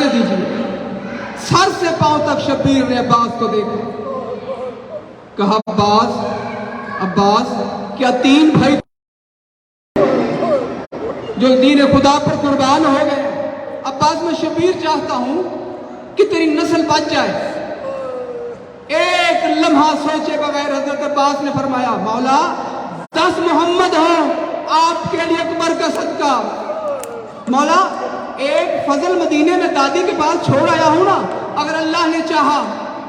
اجازت دیجیے۔ سر سے پاؤں تک شبیر نے عباس کو دیکھا، کہا عباس کیا تین بھائی جو دین خدا پر قربان ہو گئے؟ عباس میں شبیر چاہتا ہوں کہ تیری نسل بچ جائے۔ ایک لمحہ سوچے بغیر حضرت عباس نے فرمایا مولا 10 محمد ہوں آپ کے لیے اکبر کا صدقہ۔ مولا ایک فضل مدینے میں دادی کے پاس چھوڑ آیا ہوں نا، اگر اللہ نے چاہا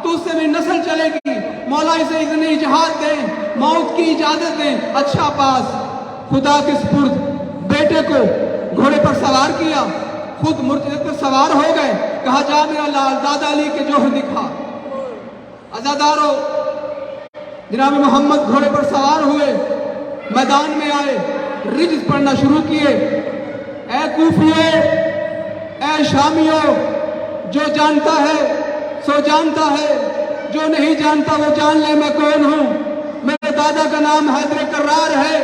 تو اس سے میری نسل چلے گی، مولا اسے اذن اجہاد دیں، موت کی اجازت دیں۔ اچھا عباس خدا کے سپرد بیٹے کو گھوڑے پر سوار کیا، خود مرتد پر سوار ہو گئے، کہا جا میرا لال دادا علی کے جوہر دکھا۔ عزادارو جناب محمد گھوڑے پر سوار ہوئے، میدان میں آئے، رجز پڑھنا شروع کیے۔ اے کوفیو، اے شامیو، جو جانتا ہے سو جانتا ہے، جو نہیں جانتا وہ جان لے میں کون ہوں۔ میرے دادا کا نام حیدر کرار ہے،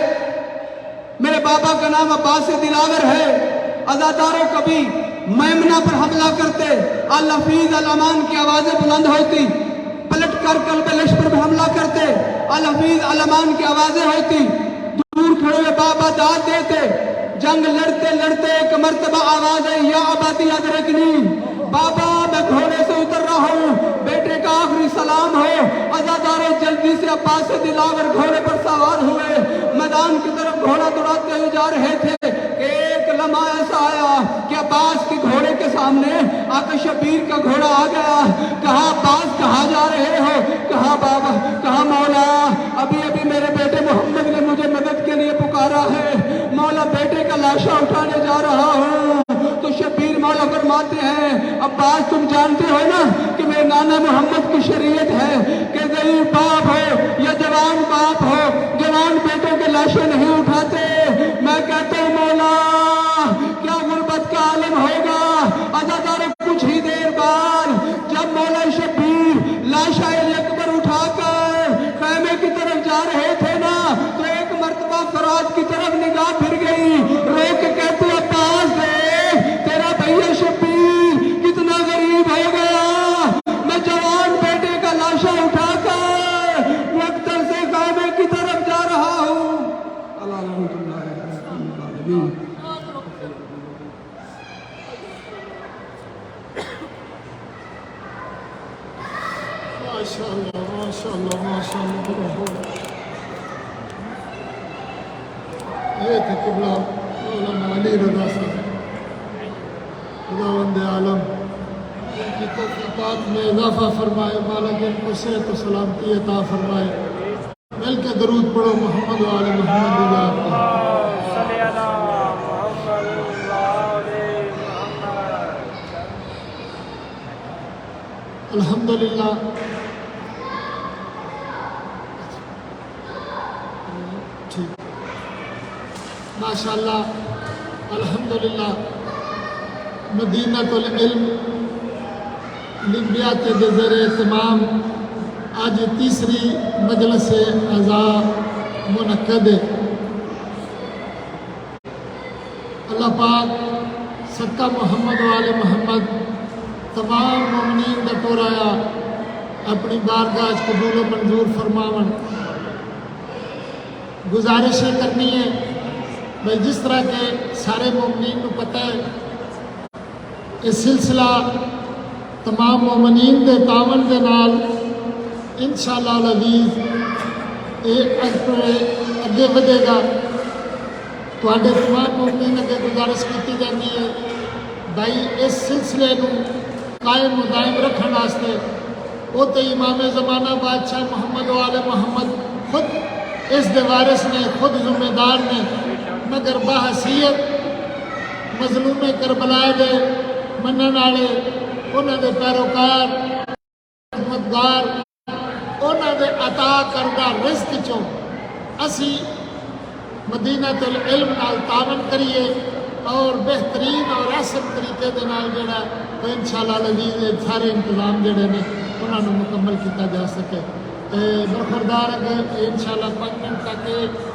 میرے بابا کا نام عباس دلاور ہے۔ عزاداروں کبھی میمنہ پر حملہ کرتے، الحفیظ الامان کی آوازیں بلند ہوتی، پلٹ کر قلب لشکر پر حملہ کرتے، الحفیظ الامان کی آوازیں ہوتی، دور کھڑے ہوئے بابا داد دیتے، جنگ لڑتے لڑتے ایک مرتبہ آواز ہے یا عبادی ادرکنی، بابا میں گھوڑے سے اتر رہا ہوں، بیٹے کا آخری سلام ہو۔ عزاداروں جلدی سے عباس دلاور گھوڑے پر سوار ہوئے، میدان کی طرف گھوڑا دوڑاتے ہوئے جا رہے تھے کہ ایک لمحہ ایسا آیا کہ عباس کے گھوڑے کے سامنے آقا شبیر کا گھوڑا آ گیا۔ کہا عباس کہاں جا رہے ہو؟ کہا بابا، کہا مولا ابھی میرے بیٹے محمد نے مجھے مدد کے لیے پکارا ہے، مولا بیٹے کا لاشا اٹھانے جا رہا ہوں۔ تو شبیر مولا فرماتے ہیں عباس تم جانتے ہو نا کہ میرے نانا محمد کی شریعت ہے کہ غریب باپ ہو یا جوان باپ ہو، جوان بیٹوں کے لاشیں نہیں اٹھاتے۔ میں کہتا ہوں مولا کیا غربت کا عالم ہوگا۔ عزاداروں کچھ ہی دیر بعد جب مولا شبیر لاشا اکبر اٹھا کر خیمے کی طرف جا رہے تھے نا، تو ایک مرتبہ فراز کی طرف نگاہ پھر گئی، رو کے کہتے عباس دیکھ تیرا بھیا شبیر کتنا غریب ہو گیا، میں جوان بیٹے کا لاشا اٹھا کر مقتل سے خیمے کی طرف جا رہا ہوں۔ اللہ رحمت اللہ علیہ۔ ماشاءاللہ ماشاءاللہ ماشاءاللہ۔ یہ تھے قبلہ مولانا علی رضا صاحب، خداوند عالم ان کی توفیقات میں اضافہ فرمائے، مالک ان کو صحت و سلامتی عطا فرمائے۔ مل کے درود پڑھو محمد و آل محمد اللہ۔ الحمدللہ ماشاءاللہ الحمدللہ مدینۃ العلم لیبیا کے زیر اہتمام آج تیسری مجلس اعزاء منعقد ہے۔ اللہ پاک صدقہ محمد و آل محمد تمام مومنین دا ٹورایا اپنی بارگاہ قبول و منظور فرماون۔ گزارشیں کرنی ہے بھائی، جس طرح کے سارے مومنین کو پتہ ہے یہ سلسلہ تمام مومنین دے تعاون دے نال انشاءاللہ العزیز یہ اگے بدے گا۔ تواڈے تمام مومنین اگے گزارش کی جاتی ہے بھائی اس سلسلے نو قائم و دائم رکھنے واسطے وہ تو امام زمانہ بادشاہ محمد و آل محمد خود اس دے وارث نے، خود ذمہ دار نے، مگر بحیثیت مظلوم کربلا دے منن والے انہاں دے پیروکار خدمتگار انہاں دے عطا کردہ رزق چوں اسی مدینۃ العلم نال تعاون کریے اور بہترین اور احسن طریقے دے نال جڑا تو انشاءاللہ العزیز سارے انتظام جڑے نے انہاں نوں مکمل کیتا جا سکے۔ برخوردار اگر انشاءاللہ 5 منٹ تک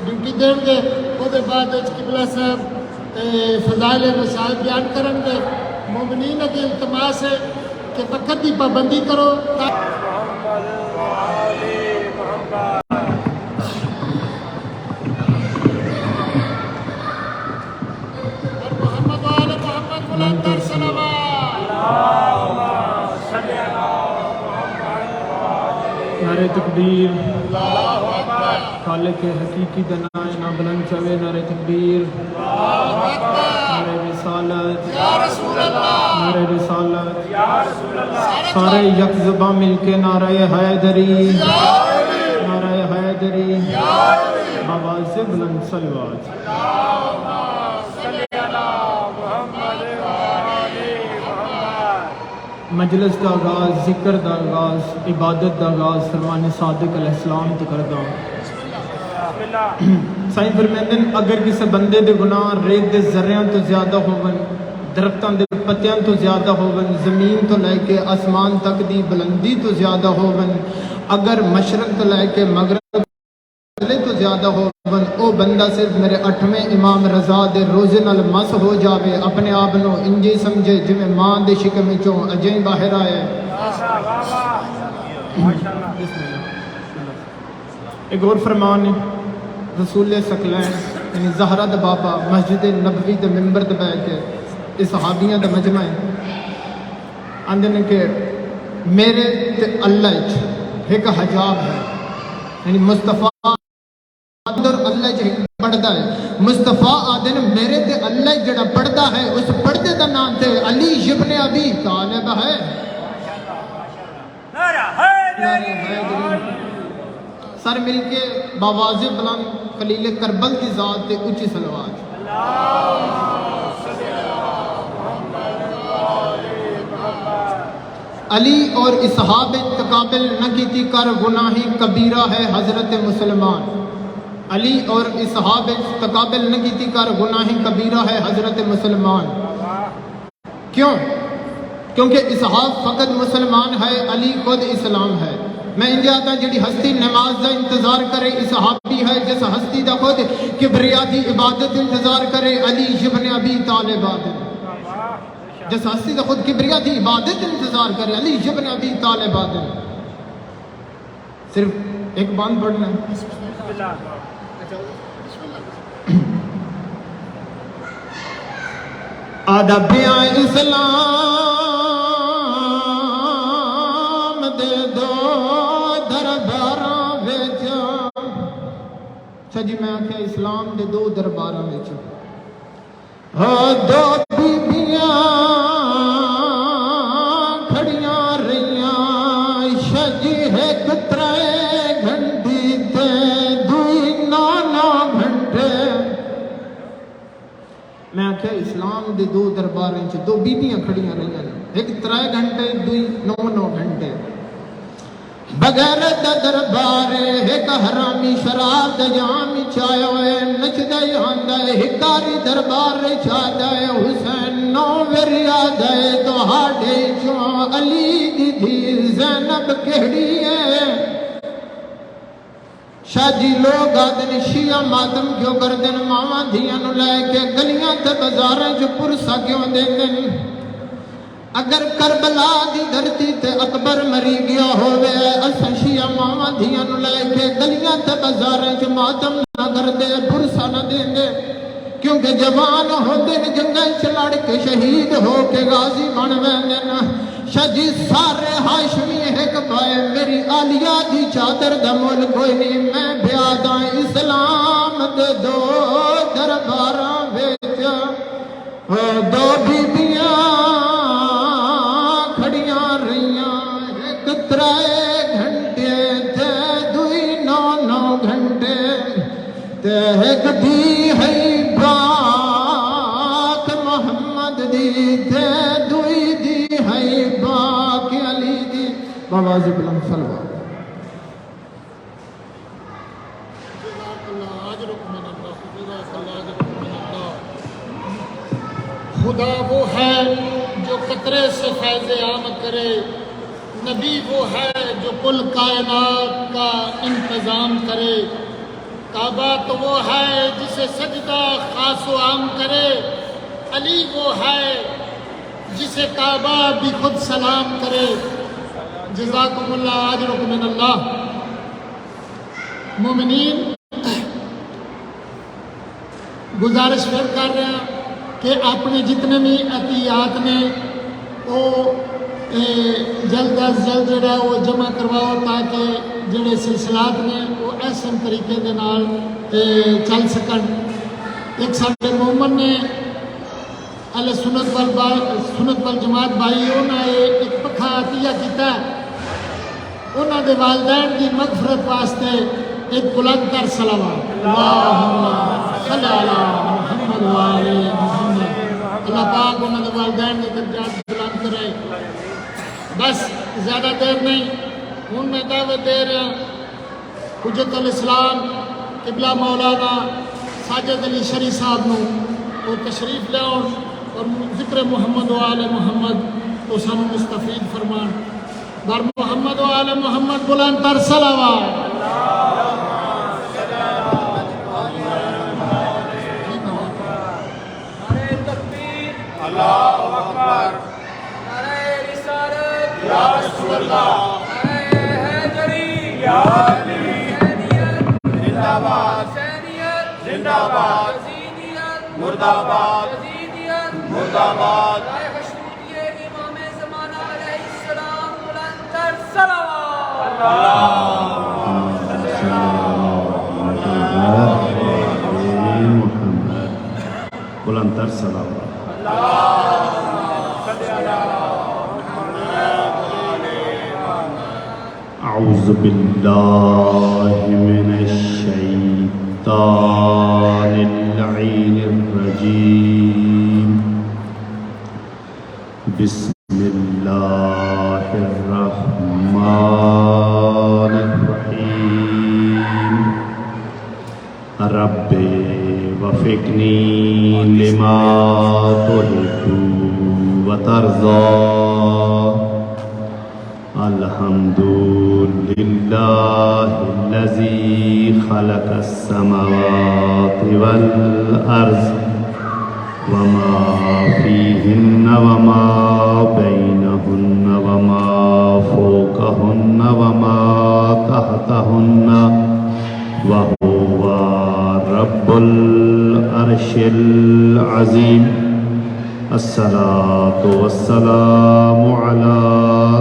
ڈیوٹی دیں گے، وہ دے بعد قبلہ صاحب فضائل مسائل بیان کریں گے، مومنین کی التماس ہے کہ وقت کی پابندی کرو محمد وآل محمد بلند صلوات نعرہ تکبیر خالق حقیقی دنائے نہ بلند چوے نعرہ تکبیر نعرہ رسالت نعرہ رسالت سارے یک زباں مل کے نعرہ حیدری نعرہ حیدری آواز بلند صلوات مجلس دا آغاز ذکر دا آغاز عبادت دا آغاز فرمان صادق علیہ السلام تو کردہ سائن فرمیندن اگر کسی بندے دے گناہ ریت دے ذریعہ تو زیادہ ہوون درختان دے پتیاں تو زیادہ ہوون زمین تو لے کے آسمان تک دی بلندی تو زیادہ ہوون اگر مشرق تو لے کے مغرب تو زیادہ ہوون او بندہ صرف میرے 8ویں امام رضا دے روزے نال مس ہو جاوے اپنے آپ نو انجی سمجھے جویں ماں دے شکم چوں اجیں باہر آئے ایک اور فرمان ہے رسول ثقلین یعنی زہرہ دا بابا مسجد نبوی دے ممبر تے بیٹھ کے اس صحابیاں دا مجمع ہے آندے نے کہ میرے تے اللہ وچ ایک حجاب ہے یعنی مصطفیٰ اندر اللہ جی پڑھدا ہے مصطفیٰ آدن میرے تے اللہ جڑا پڑھدا ہے اس پڑھدے دا نام تے علی ابن ابی طالب ہے سر مل کے باواز بلند خلیل کربل کی ذات تے اونچی صلوات علی اور اصحاب تقابل نہ کیتی کر گناہی کبیرہ ہے حضرت مسلمان علی اور اصحاب تقابل نہ کیتی کر گناہی کبیرہ ہے حضرت مسلمان کیوں؟ کیونکہ اصحاب فقط مسلمان ہے علی خود اسلام ہے میں انجا آتا جڑی ہستی نماز دا انتظار کرے اصحابی ہے جس ہستی دا خود کبریاتی عبادت انتظار کرے علی ابن ابی طالب آدم جس ہستی دا خود کبریاتی عبادت انتظار کرے علی ابن ابی طالب آدم صرف ایک باند پڑھنا ہے ادبیاں اسلام دے دو درباراں وچ جی میں آکھیا اسلام دے دو درباراں وچ دو بیبیاں کھڑیاں رہیاں شجی ایک ترے گھنٹی تے دوئی 9 گھنٹے میں آکھیا اسلام دے دو درباراں وچ دو بیبیاں کھڑیاں رہیاں ایک 3 گھنٹے دوئی 9 گھنٹے بغیر دا دربار ایک حرامی شراب دا جام چایا ہوئے نچدا آندا ہے ہکاری دربار چاہدا ہے حسین نو وریا دے تہاڈے چوں علی دی دھی زینب کہڑی ہے شاہ جی لوگ آدن شیعہ ماتم کیوں کردن ماما دھیاں نو لے کے گلیاں تے بازاراں چ پرسا کیوں دیندن اگر کربلا دی دھرتی تے اکبر مری گیا ہوئے اساں شیعہ ماما دھیاں نو لے کے گلیاں تے بازاراں چ ماتم نہ کردے پرسا نہ دیندے کیونکہ جوان ہوندے جنگاں چ لڑ کے شہید ہو کے غازی بن ویندن شاہ جی سارے ہاشمی ایک بائے میری آلیہ دی چادر دا مول کوئی نہیں میں بیاداں اسلام دے دو درباراں وچ دو بیبیاں کھڑیاں رہیاں ایک 3 گھنٹے تے دوئی 9 گھنٹے تے ایک دی ہے پاک محمد دی تے دوئی دی ہے پاک علی دی باواز بلند صلوات خدا وہ ہے جو قطرے سے فیض عام کرے نبی وہ ہے جو کل کائنات کا انتظام کرے کعبہ تو وہ ہے جسے سجدہ خاص و عام کرے علی وہ ہے جسے کعبہ بھی خود سلام کرے، جزاکم اللہ اجرکم من اللہ۔ مومنین، گزارش پھر کر رہے ہیں کہ اپنے جتنے بھی احتیاط نے وہ جلد از جلد جڑا وہ جمع کرواؤ، تاکہ جڑے سلسلات نے وہ ایسے طریقے دے نال چل سکن۔ ایک سارے مومن نے اہل سنت والجماعت بھائی انہوں نے ایک پکھا عطیہ کیتا ہے، انہوں دے والدین کی مغفرت واسطے ایک بلند تر صلوات اللہم صلی علی محمد وآل محمد۔ اللہ پاک انہوں نے والدین کے درجات بلند کرے۔ بس زیادہ دیر نہیں، ہوں میں دعوت دے رہا حجت الاسلام قبلہ مولانا ساجد علی شری صاحب نو وہ تشریف لے اور ذکر محمد و آل محمد تو سانو مستفید فرمان۔ بر محمد و آل محمد بلند تر صلوات۔ اللہ اکبر، نعرہ رسالت یا رسول اللہ، نعرہ حیدری یا علی، حسینیت زندہ باد، حسینیت زندہ باد، یزیدیت مرد آباد، یزیدیت مرد آباد، نعرہ مشروطیہ امام زمانہ علیہ السلام بلند تر صلوات۔ بلند تر صلوات۔ اعوذ باللہ من الشیطان اللعین الرجیم، بسم اللہ الرحمن الرحیم، رب وفقنی لما تحب وترضى، الحمد لله الذي خلق السماوات والأرض وما فيهن وما بينهن وما فوقهن وما تحتهن وهو رب العرش العظيم۔ الصلاة والسلام على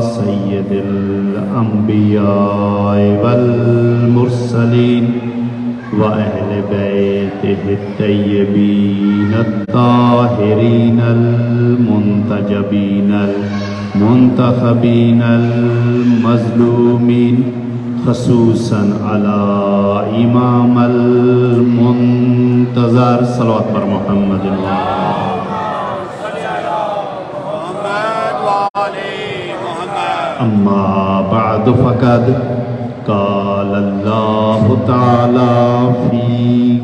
سيد الأنبياء والمرسلين وأهل بيته الطيبين الطاهرين المنتجبين المنتخبين المظلومين، خصوصا على إمام المنتظر صلوات بر محمد أما بعد فقد قال الله تعالى في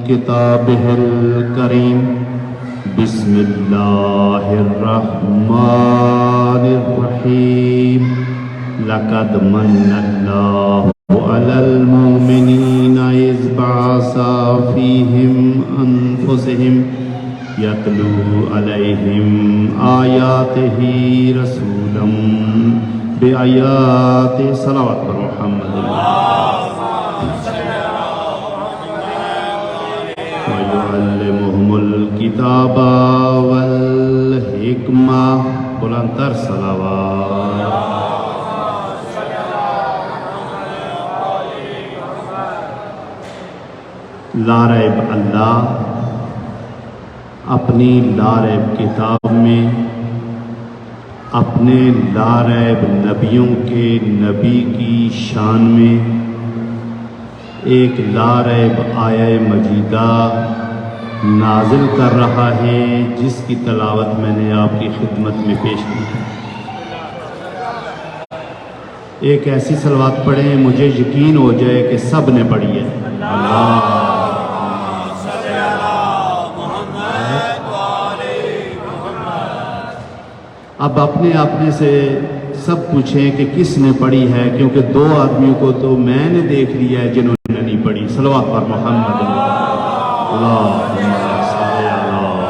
كتابه الكريم، بسم الله الرحمن الرحيم، لقد من الله على المؤمنين إذ بعث فيهم أنفسهم يتلو عليهم آياته رسولا بآيات صلوات پر محمد ويعلمهم الكتاب والحكمة، بلند تر صلوات۔ لا ریب اللہ اپنی لا ریب کتاب میں اپنے لا ریب نبیوں کے نبی کی شان میں ایک لا ریب آیہ مجیدہ نازل کر رہا ہے، جس کی تلاوت میں نے آپ کی خدمت میں پیش کی ہے۔ ایک ایسی صلوات پڑھیں مجھے یقین ہو جائے کہ سب نے پڑھی ہے۔ اللہ اب اپنے سے سب پوچھیں کہ کس نے پڑھی ہے، کیونکہ دو آدمیوں کو تو میں نے دیکھ لیا ہے جنہوں نے نہیں پڑھی۔ صلوات پر محمد اللہم صلی علی محمد۔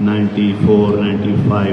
94, 95,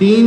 3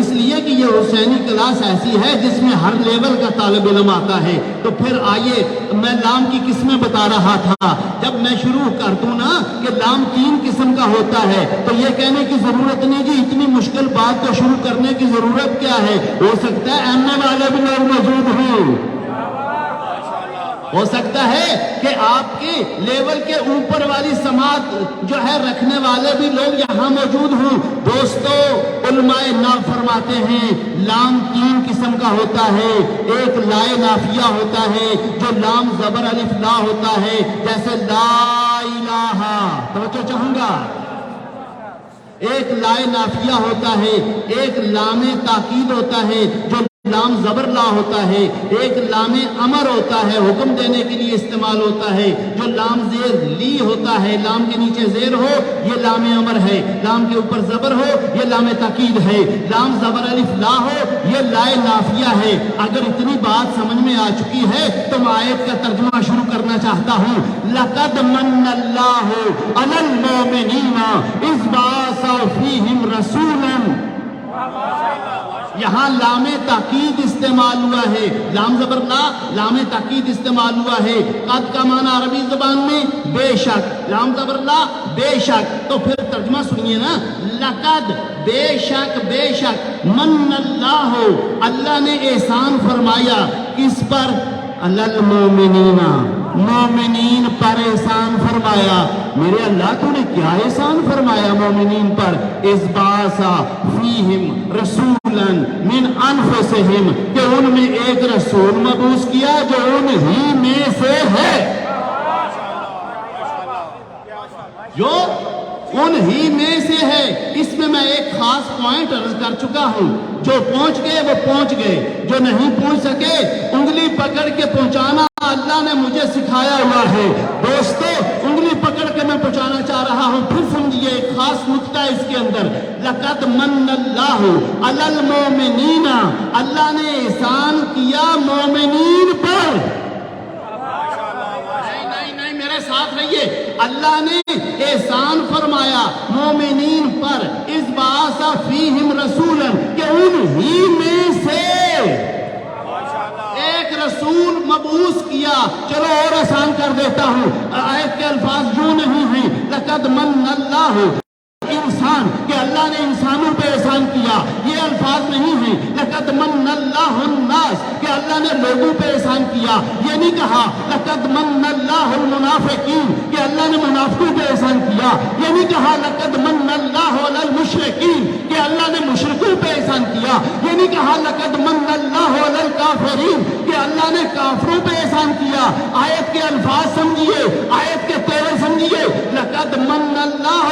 اس لیے کہ یہ حسینی کلاس ایسی ہے جس میں ہر لیول کا طالب علم آتا ہے۔ تو پھر آئیے، میں لام کی قسمیں بتا رہا تھا، جب میں شروع کر دوں نا کہ لام 3 قسم کا ہوتا ہے تو یہ کہنے کی ضرورت نہیں جی اتنی مشکل بات کو شروع کرنے کی ضرورت کیا ہے، ہو سکتا ہے ایم اے والے بھی لوگ موجود ہوں، ہو سکتا ہے کہ آپ کی لیول کے اوپر والی سماعت جو ہے رکھنے والے بھی لوگ یہاں موجود ہوں۔ دوستو، علماء نحو فرماتے ہیں لام 3 قسم کا ہوتا ہے۔ ایک لائے نافیہ ہوتا ہے جو لام زبر الف لا ہوتا ہے، جیسے لا الہ، توجہ چاہوں گا، ایک لائے نافیہ ہوتا ہے، ایک لام تاکید ہوتا ہے جو لام زبر لا ہوتا ہے، ایک لام امر ہوتا ہے حکم دینے کے لیے استعمال ہوتا ہے جو لام زیر لی ہوتا ہے، لام کے نیچے زیر ہو یہ لام امر ہے، لام کے اوپر زبر ہو یہ لام تاکید ہے، لام زبر الف لا ہو یہ لائے نافیہ ہے۔ اگر اتنی بات سمجھ میں آ چکی ہے تو میں آیت کا ترجمہ شروع کرنا چاہتا ہوں۔ لَقَدْ مَنَّ اللَّهُ عَلَى الْمُؤْمِنِينَ إِذْ بَعَثَ فِيهِمْ رَسُولًا، یہاں لام تاکید استعمال ہوا ہے، لام زبر لا، لام تاکید استعمال ہوا ہے۔ قد کا معنی عربی زبان میں بے شک، لام زبر لا بے شک، تو پھر ترجمہ سنیے نا، لقد بے شک، بے شک، من اللہ، اللہ نے احسان فرمایا، کس پر؟ علی المومنین، مومنین پر احسان فرمایا۔ میرے اللہ تو نے کیا احسان فرمایا مومنین پر؟ اذ بعث فیہم رسولا من انفسہم، کہ ان میں ایک رسول مبعوث کیا جو انہی میں سے ہے، جو انہی میں سے ہے۔ اس میں میں ایک خاص پوائنٹ عرض کر چکا ہوں، جو پہنچ گئے وہ پہنچ گئے، جو نہیں پہنچ سکے انگلی پکڑ کے پہنچانا اللہ نے مجھے سکھایا ہوا ہے۔ دوستو، انگلی پکڑ کے میں پہنچانا چاہ رہا ہوں، پھر سمجھیے ایک خاص نقطہ اس کے اندر، لقد من اللہ علی المومنین، اللہ نے احسان کیا مومنین پر، نہیں میرے ساتھ رہیے، اللہ نے احسان فرمایا مومنین پر، اذ بعث فیہم رسولا، کہ انہی میں سے ایک رسول مبعوث کیا۔ چلو اور آسان کر دیتا ہوں، آیت کے الفاظ یوں نہیں ہیں، لقد من اللہ انسان، کہ اللہ نے انسانوں پہ احسان کیا، یہ الفاظ نہیں ہیں۔ لقد من اللہ الناس، کہ اللہ نے لوگوں پہ احسان کیا، یہ نہیں کہا۔ لقد من اللہ المنافقین، کہ اللہ نے منافقوں پہ احسان کیا، یہ نہیں کہا۔ لقد من اللہ علی المشرکین، کہ اللہ نے مشرکوں پہ احسان کیا، یہ نہیں کہا۔ لقد من اللہ علی الکافرین، کہ اللہ نے کافروں پہ احسان کیا۔ آیت کے الفاظ سمجھیے، آیت کے تیرے سمجھیے، لقد من اللہ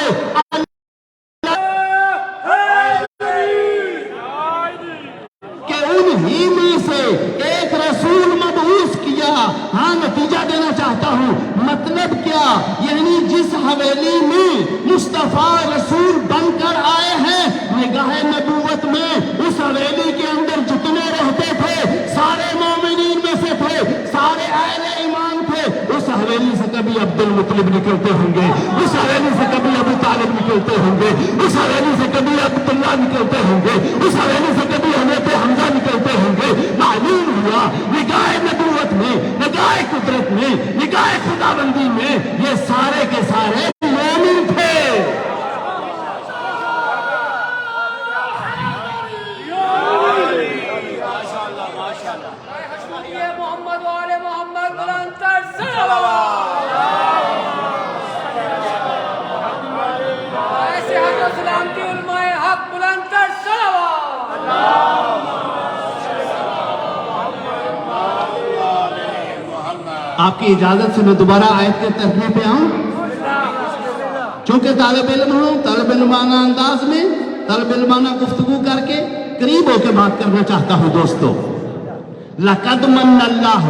انہی میں سے ایک رسول مبعوث کیا۔ ہاں، نتیجہ دینا چاہتا ہوں، مطلب کیا؟ یعنی جس حویلی میں مصطفیٰ رسول بن کر آئے ہیں، نگاہ نبوت میں اس حویلی کے اندر جتنے رہتے تھے سارے مومنین میں سے تھے، سارے اہل ایمان تھے۔ اس حویلی سے کبھی عبد المطلب نکلتے ہوں گے، اس حویلی سے کبھی ابو طالب نکلتے ہوں گے، اس حویلی سے کبھی عبداللہ نکلتے ہوں گے، اس حویلی سے کبھی حضرت حمزہ نکلتے ہوں گے۔ معلوم ہوا نگاہ نبوت میں، نگاہ قدرت میں، نگاہ خداوندی میں یہ سارے کے سارے مومن تھے۔ محمد والے محمد بلند تر صلوات، ایسے حق و سلامتی علماء حق بلند تر صلوات۔ آپ کی اجازت سے میں دوبارہ آیت کے ترجمے پہ آؤں، چونکہ طالب علم ہوں، طالب علمانہ انداز میں، طالب علمانہ گفتگو کر کے قریب ہو کے بات کرنا چاہتا ہوں۔ دوستو، لقد من اللہ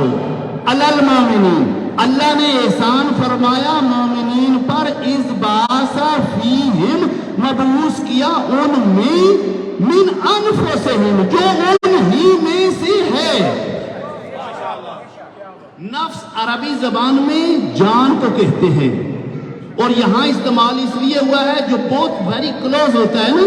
علی المومنین، اللہ نے احسان فرمایا مومنین پر، اذ بعث فیہم، مبعوث کیا ان میں، من انفسہم، جو انہی میں سے ہے۔ نفس عربی زبان میں جان کو کہتے ہیں، اور یہاں استعمال اس لیے ہوا ہے جو بہت ویری کلوز ہوتا ہے نا،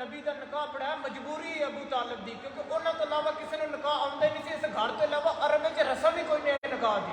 ਨਬੀ ਦਾ ਨਿਕਾਹ ਪੜਾਇਆ ਮਜਬੂਰੀ ਹੈ ਅਬੂ ਤਾਲਿਬ ਦੀ, ਕਿਉਂਕਿ ਉਹਨਾਂ ਤੋਂ ਇਲਾਵਾ ਕਿਸੇ ਨੂੰ ਨਿਕਾਹ ਆਉਂਦਾ ਨਹੀਂ ਸੀ। ਇਸ ਘਰ ਤੋਂ ਇਲਾਵਾ ਅਰਬ ਵਿੱਚ ਰਸਮ ਹੀ ਕੋਈ ਨਹੀਂ ਹੈ ਨਿਕਾਹ ਦੀ।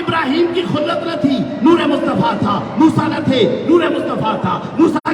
ابراہیم کی خلت نہ تھی، نور مصطفیٰ تھا. موسیٰ نہ تھے، نور مصطفیٰ تھا. موسیٰ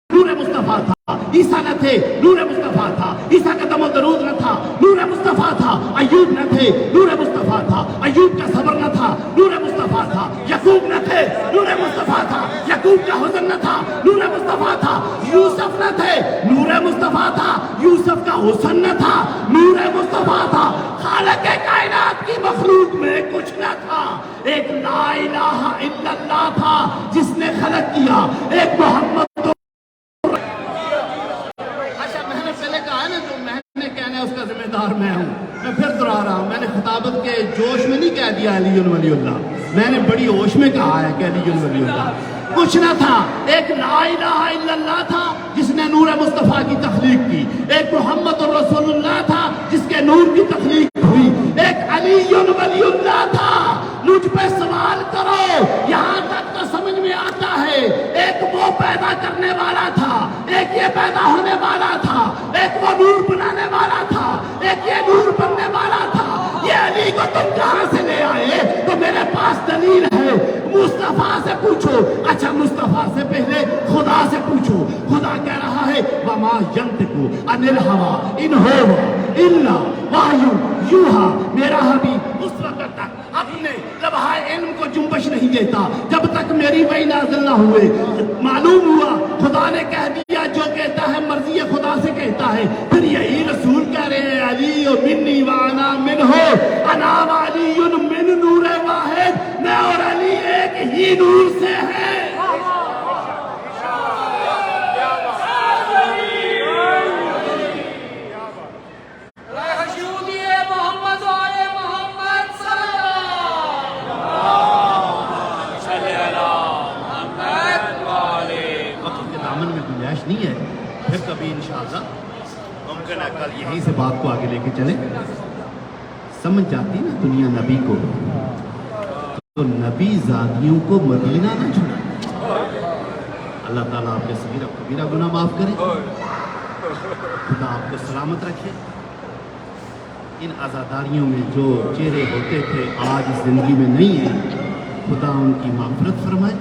نور مصطفیٰ تھا. عیسیٰ نہ تھے، نور مصطفیٰ تھا. عیسیٰ کا دم و درود نہ تھا، نور مصطفیٰ تھا. ایوب نہ تھے، نور مصطفیٰ تھا. ایوب کا صبر نہ تھا، نور مصطفیٰ تھا. یعقوب نہ تھے، نور مصطفیٰ تھا. یعقوب کا حزن نہ تھا، نور مصطفیٰ تھا. یوسف نہ تھے، نور مصطفیٰ تھا. یوسف کا حسن نہ تھا، نور مصطفیٰ تھا. خالق کائنات کی مخلوق میں کچھ نہ تھا، ایک لا الہ الا اللہ تھا جس نے خلق کیا. ایک محمد اس کا ذمہ دار میں ہوں. میں پھر دہرا رہا ہوں، میں نے خطابت کے جوش میں نہیں کہہ دیا علی ولی اللہ، میں نے بڑی ہوش میں کہا ہے کہ علی ولی اللہ. کچھ نہ تھا، ایک لا الہ الا اللہ تھا جس نے نور مصطفیٰ کی تخلیق کی. ایک محمد الرسول اللہ تھا جس کے نور کی تخلیق ہوئی. ایک علی ولی اللہ تھا. مجھ پہ سوال کرو یہاں تک تو سمجھ میں آتا ہے. ایک وہ پیدا کرنے والا تھا، ایک یہ پیدا ہونے والا تھا. ایک وہ نور بنانے والا تھا، ایک یہ نور بننے والا تھا. یہ علی کو تم کہاں سے لے آئے؟ تو میرے پاس دلیل ہے. مصطفیٰ سے پوچھو. اچھا مصطفیٰ سے پہلے خدا سے پوچھو. خدا کہہ رہا ہے وما ينطق عن الهوى ان هو الا وحی یوحی. میرا حبیب اس وقت تک اپنے لمحہ علم کو جنبش نہیں دیتا جب تک میری وحی نازل نہ ہوئے. معلوم ہوا خدا نے کہہ دیا جو کہتا ہے مرضی خدا سے کہتا ہے. پھر یہی رسول کہہ رہے ہیں علی منی وانا منہ، انا علی من نور واحد. میں اور علی ایک ہی نور سے ہیں. نہیں ہے پھر کبھی انشاءاللہ ممکن ہے کل یہیں سے بات کو آگے لے کے چلیں. سمجھ جاتی نا دنیا نبی کو، تو نبی زادیوں کو مدینہ نہ چھوڑا. اللہ تعالیٰ آپ کے صغیرہ کبیرہ گناہ معاف کرے، خدا آپ کو سلامت رکھے. ان عزاداریوں میں جو چہرے ہوتے تھے آج اس زندگی میں نہیں ہیں، خدا ان کی مغفرت فرمائے،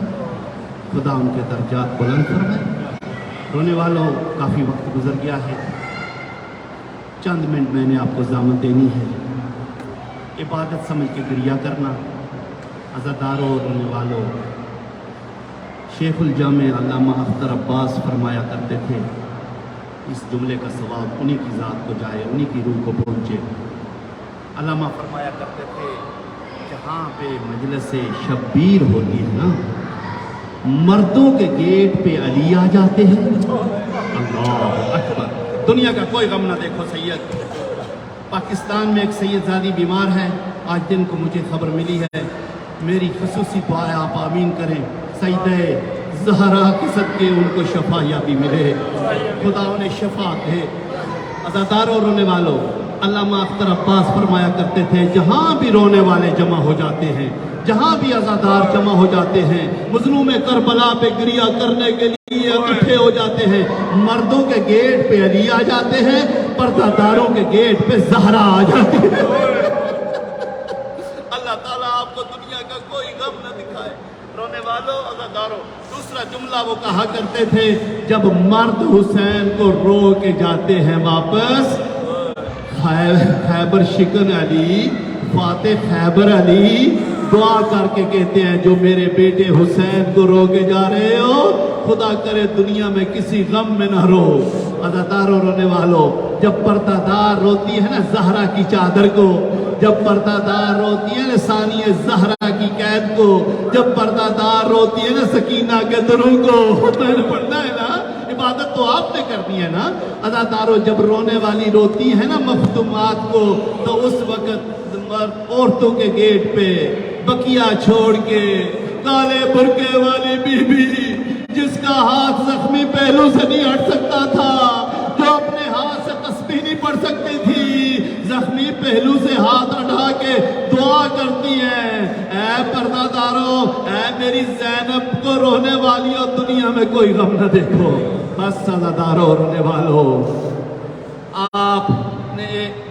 خدا ان کے درجات بلند فرمائے. رونے والوں کافی وقت گزر گیا ہے، چند منٹ میں نے آپ کو ضامن دینی ہے. عبادت سمجھ کے گریہ کرنا. عزاداروں اور رونے والوں، شیخ الجامع علامہ اختر عباس فرمایا کرتے تھے اس جملے کا ثواب انہی کی ذات کو جائے، انہی کی روح کو پہنچے. علامہ فرمایا کرتے تھے جہاں پہ مجلس شبیر ہوتی ہے نا، مردوں کے گیٹ پہ علی آ جاتے ہیں. اللہ اکبر. دنیا کا کوئی غم نہ دیکھو سید. پاکستان میں ایک سید زادی بیمار ہے، آج دن کو مجھے خبر ملی ہے. میری خصوصی دعا ہے آپ آمین کریں. سیدہ زہرا کے صدقے ان کو شفا یابی ملے، خدا انہیں شفا دے. عزاداروں رونے والوں، علامہ اختر عباس فرمایا کرتے تھے جہاں بھی رونے والے جمع ہو جاتے ہیں، جہاں بھی عزادار جمع ہو جاتے ہیں، مظلوم کربلا پہ گریہ کرنے کے لیے اکٹھے ہو جاتے ہیں، مردوں کے گیٹ پہ علی آ جاتے ہیں، پردہ داروں کے گیٹ پہ زہرا آ جاتی ہے. اللہ تعالیٰ آپ کو دنیا کا کوئی غم نہ دکھائے. رونے والوں، عزاداروں، دوسرا جملہ وہ کہا کرتے تھے جب مرد حسین کو رو کے جاتے ہیں واپس، خیبر شکن علی، فاتح خیبر علی، دعا کر کے کہتے ہیں جو میرے بیٹے حسین کو رو کے جا رہے ہو، خدا کرے دنیا میں کسی غم میں نہ رو. عزاداروں رونے والوں، جب پردہ دار روتی ہے نا زہرا کی چادر کو، جب پردہ دار روتی ہے نا ثانیہ زہرا کی قید کو، جب پردہ دار روتی ہے نا سکینہ کے دروں کو، میں نے پڑھنا ہے نا، عبادت تو آپ نے کرنی ہے نا. عزاداروں جب رونے والی روتی ہے نا مخدومات کو، تو اس وقت عورتوں کے گیٹ پہ بکیا چھوڑ کے کالے برقعے والی بی بی جس کا ہاتھ زخمی پہلو سے نہیں ہٹ سکتا تھا، جو اپنے ہاتھ سے تسبیح نہیں پڑھ سکتی تھی، زخمی پہلو سے ہاتھ اٹھا کے دعا کرتی ہیں اے پردہ داروں، اے میری زینب کو رونے والی اور دنیا میں کوئی غم نہ دیکھو. بس عزاداروں رونے والوں، آپ نے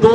2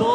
2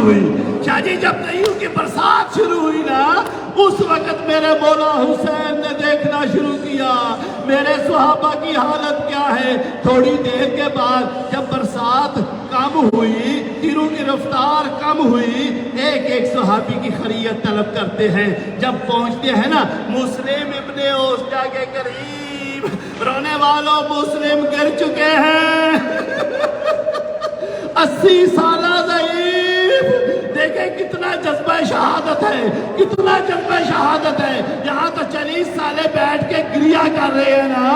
شروع ہوئی. شاہ جی جب تیوں کی برسات شروع ہوئی نا اس وقت میرے مولا حسین نے دیکھنا شروع کیا میرے صحابہ کی حالت کیا ہے. تھوڑی دیر کے بعد جب برسات کم ہوئی تیروں کی رفتار کم ہوئی ایک ایک صحابی کی خیریت طلب کرتے ہیں. جب پہنچتے ہیں نا مسلم ابن اوسجا کے قریب رونے والوں مسلم گر چکے ہیں 80 سالہ ضعیف. دیکھیں کتنا جذبہ شہادت ہے کتنا جذبہ شہادت ہے. یہاں تو 40 سالے بیٹھ کے گریہ کر رہے ہیں نا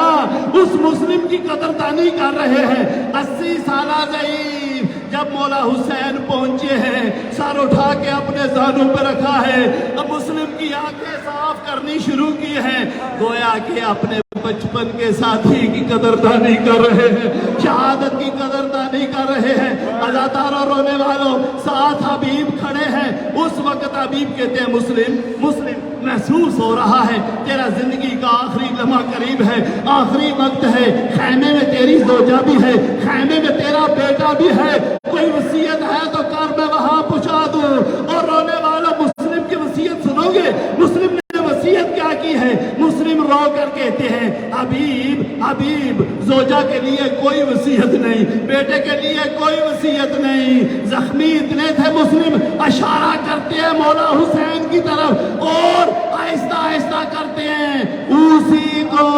اس مسلم کی قدردانی کر رہے ہیں. 80 سالہ ضعیف جب مولا حسین پہنچے ہیں سر اٹھا کے اپنے زانوں پہ رکھا ہے. اب مسلم کی آنکھیں صاف کرنی شروع کی ہیں گویا کہ اپنے بچپن کے ساتھی کی قدردانی کر رہے ہیں شہادت کی قدردانی کر رہے ہیں. ازاداروں رونے والوں ساتھ حبیب کھڑے ہیں. اس وقت حبیب کہتے ہیں مسلم محسوس ہو رہا ہے تیرا زندگی کا آخری لمحہ قریب ہے آخری وقت ہے. خیمے میں تیری زوجہ بھی ہے خیمے میں تیرا بیٹا بھی ہے. کوئی وصیت ہے تو کر میں وہاں پہنچا دوں. اور رونے والوں مسلم کی وصیت سنو گے مسلم نے وصیت کیا کی ہے. مسلم رو کر کہتے ہیں حبیب زوجہ کے لیے کوئی وصیت نہیں بیٹے کے لیے کوئی وصیت نہیں. زخمی اتنے تھے مسلم اشارہ کرتے ہیں مولا حسین کی طرف اور آہستہ آہستہ کرتے ہیں اوصیکم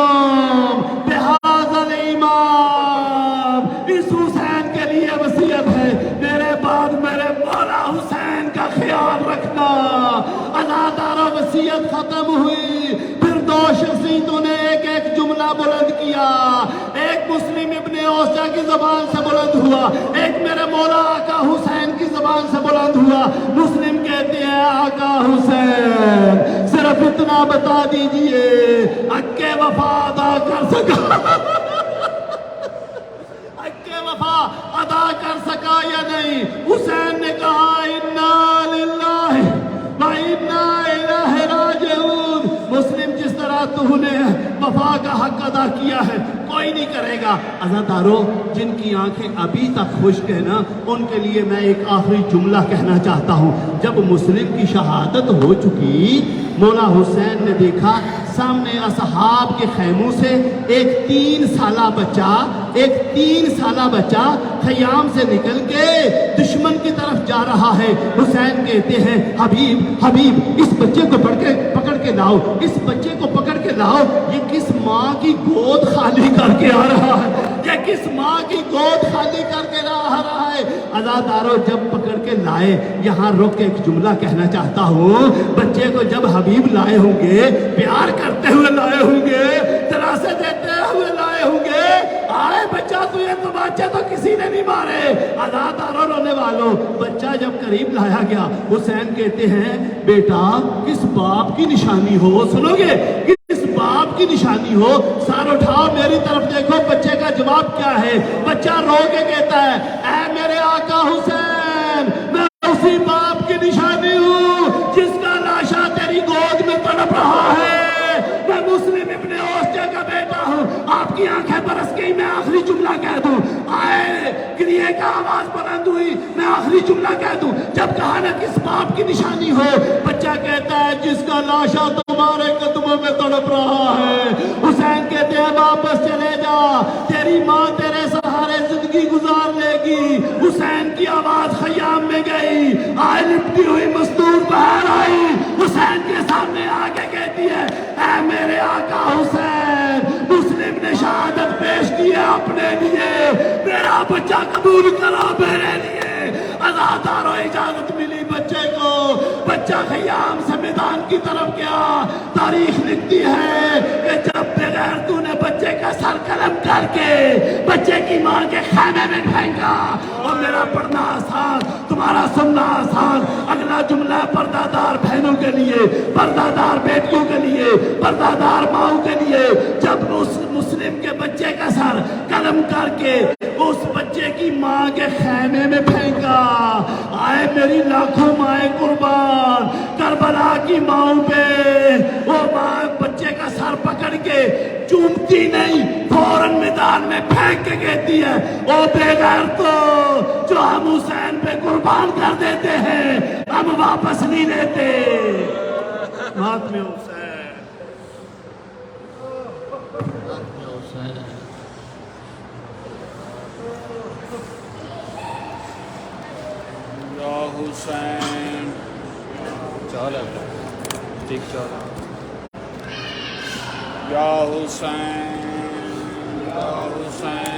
بہذا الامام. اس حسین کے لیے وصیت ہے میرے بعد میرے مولا حسین کا خیال رکھنا. ازاداروں وصیت ختم ہوئی. پھر 2 شخصیتوں نے ایک ایک جملہ بلند کیا. ایک مسلم ابن اوسجا کی زبان سے بلند ہوا ایک میرے مولا آقا حسین کی زبان سے بلند ہوا. مسلم کہتے ہیں آقا حسین صرف اتنا بتا دیجئے حق وفا ادا کر سکا حق وفا ادا کر سکا یا نہیں. حسین نے کہا انا للہ و انا الیہ راجعون. مسلم جس طرح تو نے وفا کا حق ادا کیا ہے کوئی نہیں کرے گا. عزاداروں جن کی آنکھیں ابھی تک خشک ہیں نا ان کے لیے میں ایک آخری جملہ کہنا چاہتا ہوں. جب مسلم کی شہادت ہو چکی مولا حسین نے دیکھا سامنے اصحاب کے خیموں سے ایک 3 سالہ بچہ خیام سے نکل کے دشمن کی طرف جا رہا ہے. حسین کہتے ہیں حبیب اس بچے کو پکڑ کے لاؤ اس بچے کو پکڑ کے لاؤ. یہ کس ماں کی گود خالی کر کے آ رہا ہے یہ کس ماں کی گود خالی کر کے آ رہا ہے. عزاداروں جب پکڑ کے لائے یہاں رک کے ایک جملہ کہنا چاہتا ہوں. بچے کو جب حبیب لائے ہوں گے پیار کرتے ہوئے لائے ہوں گے تراسے دیتے ہوئے لائے ہوں گے آئے بچہ تو بچہ تو کسی نے نہیں مارے. عزاداروں رونے والوں بچہ جب قریب لایا گیا حسین کہتے ہیں بیٹا کس باپ کی نشانی ہو سنو گے کس باپ کی نشانی ہو. سر اٹھاؤ میری طرف دیکھو بچے کا جواب کیا ہے. بچہ رو کے کہتا ہے اے میرے آقا حسین میں اسی باپ کی نشانی ہوں جس کا لاشا تیری گود میں تڑپ رہا ہے. میں مسلم ابن اوسجا کا بیٹا ہوں. آپ کی آنکھیں برس گئی میں آخری جملہ کہہ دوں. آئے گریے کا آواز بلند ہوئی میں آخری جملہ کہہ دوں. جب کہا نا کس باپ کی نشانی ہو بچہ کہتا ہے جس کا لاشا تمہارے قدموں میں تڑپ رہا ہے. حسین کہتے ہیں واپس چلے جا تیری ماں تیرے سہارے زندگی گزار لے گی. حسین کی آواز خیام میں گئی آئے لپٹی ہوئی مستور بہر آئی. حسین کے سامنے آگے کہتی ہے اے میرے آقا حسین مسلم نے شہادت پیش کی ہے اپنے لیے میرا بچہ قبول کرو میرے لیے. عزاداروں اجازت ملی بچے کو. بچہ خیام سے میدان کی طرف گیا. تاریخ لکھتی ہے کہ جب بغیر تو نے بچے کا سر قلم کر کے بچے کی ماں کے خیمے میں پھینکا. اور میرا پڑھنا آسان تمہارا سننا آسان. اگلا جملہ پردادار بہنوں کے لیے پردادار بیٹیوں کے لیے پردادار ماؤں کے لیے. جب مسلم کے بچے کا سر قلم کر کے اس بچے کی ماں کے خیمے میں پھینکا. آئے میری لاکھوں مائیں قربان کربلا کی ماؤں پہ. وہ ماں بچے کا سر پکڑ پکڑ کے چومتی نہیں، فوراً میدان میں پھینک کے کہتی ہے او بے غیرتو، جو ہم حسین پہ قربان کر دیتے ہیں ہم واپس نہیں لیتے۔ ماتم حسین، یا حسین، چال ٹھیک چال، یا حسین، یا حسین۔